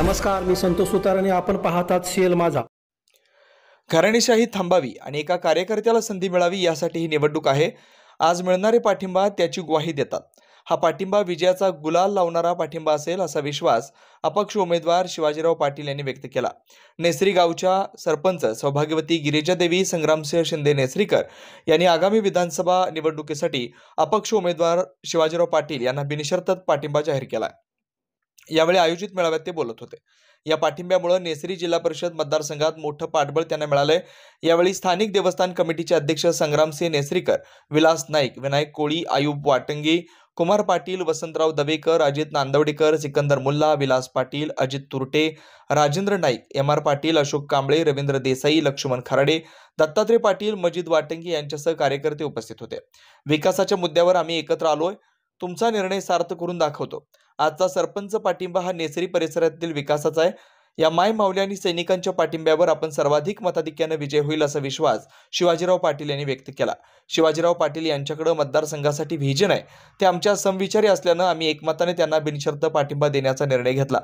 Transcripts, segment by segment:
नमस्कार, मी संतोष सुतार आणि आपण पाहतात सीएल माझा. घराणेशाही थांबावी आणि एका कार्यकर्त्याला संधी मिळावी यासाठी ही निवडणूक आहे. आज मिळणारे पाठिंबा त्याची ग्वाही देतात. हा पाठिंबा विजयाचा गुलाल लावणारा पाठिंबा असेल असा विश्वास अपक्ष उमेदवार शिवाजीराव पाटील यांनी व्यक्त केला. नेसरी गावच्या सरपंच सौभाग्यवती गिरिजादेवी संग्रामसिंह शिंदे नेसरीकर यांनी आगामी विधानसभा निवडणुकीसाठी अपक्ष उमेदवार शिवाजीराव पाटील यांना बिनशर्त पाठिंबा जाहीर केला. यावेळी आयोजित मेळाव्यात ते बोलत होते. या पाठिंब्यामुळे नेसरी जिल्हा परिषद मतदारसंघात मोठं पाठबळ त्यांना मिळालंय. यावेळी स्थानिक देवस्थान कमिटीचे अध्यक्ष संग्रामसिंह नेसरीकर, विलास नाईक, विनायक कोळी, आयुब वाटंगी, कुमार पाटील, वसंतराव दवेकर, अजित नांदवडेकर, सिकंदर मुल्ला, विलास पाटील, अजित तुरटे, राजेंद्र नाईक, एम आर पाटील, अशोक कांबळे, रवींद्र देसाई, लक्ष्मण खराडे, दत्तात्रय पाटील, मजिद वाटंगी यांच्यासह कार्यकर्ते उपस्थित होते. विकासाच्या मुद्द्यावर आम्ही एकत्र आलोय. तुमचा निर्णय सार्थ करून दाखवतो. आजचा सरपंच पाठिंबा हा नेसरी परिसरातील विकासाचा आहे. या माय माऊली आणि सैनिकांच्या पाठिंब्यावर आपण सर्वाधिक मताधिक्याने विजय होईल असा विश्वास शिवाजीराव पाटील यांनी व्यक्त केला. शिवाजीराव पाटील यांच्याकडे मतदारसंघासाठी व्हिजन आहे. ते आमच्या समविचारी असल्यानं आम्ही एकमताने त्यांना बिनशर्त पाठिंबा देण्याचा निर्णय घेतला.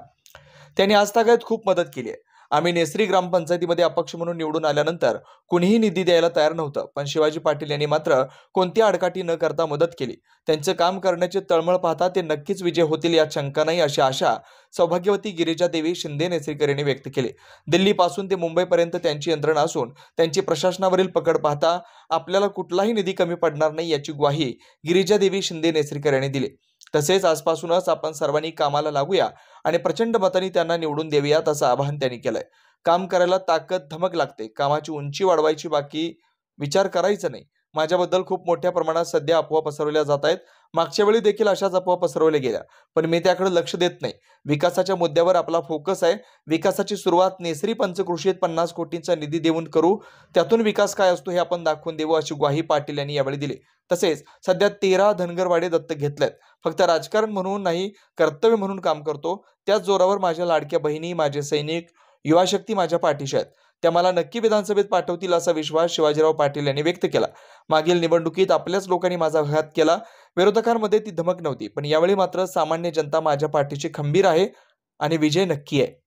त्यांनी आजतागायत खूप मदत केली आहे. आम्ही नेसरी ग्रामपंचायतीमध्ये अपक्ष म्हणून निवडून आल्यानंतर कुणीही निधी द्यायला तयार नव्हतं, पण शिवाजी पाटील यांनी मात्र कोणती आडकाठी न करता मदत केली. त्यांचं काम करण्याची तळमळ पाहता ते नक्कीच विजय होतील यात शंका नाही अशी आशा सौभाग्यवती गिरिजादेवी शिंदे नेसरीकर यांनी व्यक्त केली. दिल्लीपासून ते मुंबईपर्यंत त्यांची यंत्रणा असून त्यांची प्रशासनावरील पकड पाहता आपल्याला कुठलाही निधी कमी पडणार नाही याची ग्वाही गिरिजादेवी शिंदे नेसरीकर यांनी दिली. तसेच आजपासूनच आपण सर्वांनी कामाला लागूया आणि प्रचंड मतांनी त्यांना निवडून देऊयात असं आवाहन त्यांनी केलंय. काम करायला ताकद, धमक लागते. कामाची उंची वाढवायची, बाकी विचार करायचं नाही. माझ्याबद्दल खूप मोठ्या प्रमाणात सध्या अफवा पसरवल्या जात आहेत. मागच्या वेळी देखील अशाच अफवा पसरवल्या गेल्या, पण मी त्याकडे लक्ष देत नाही. विकासाच्या मुद्द्यावर आपला फोकस आहे. विकासाची सुरुवात नेसरी पंचकृषीत 50 कोटींचा निधी देऊन करू. त्यातून विकास काय असतो हे आपण दाखवून देऊ अशी ग्वाही पाटील यांनी यावेळी दिली. तसेच सध्या 13 धनगरवाडे दत्तक घेतलेत. फक्त राजकारण म्हणून नाही, कर्तव्य म्हणून काम करतो. त्याच जोरावर माझ्या लाडक्या बहिणी, माझे सैनिक, युवा शक्ती माझ्या पाठीशी आहेत. त्या मला नक्की विधानसभेत पाठवतील असा विश्वास शिवाजीराव पाटील यांनी व्यक्त केला. मागील निवडणुकीत आपल्याच लोकांनी माझा घात केला. विरोधकांमध्ये ती धमक नव्हती, पण यावेळी मात्र सामान्य जनता माझ्या पाठीशी खंबीर आहे आणि विजय नक्की आहे.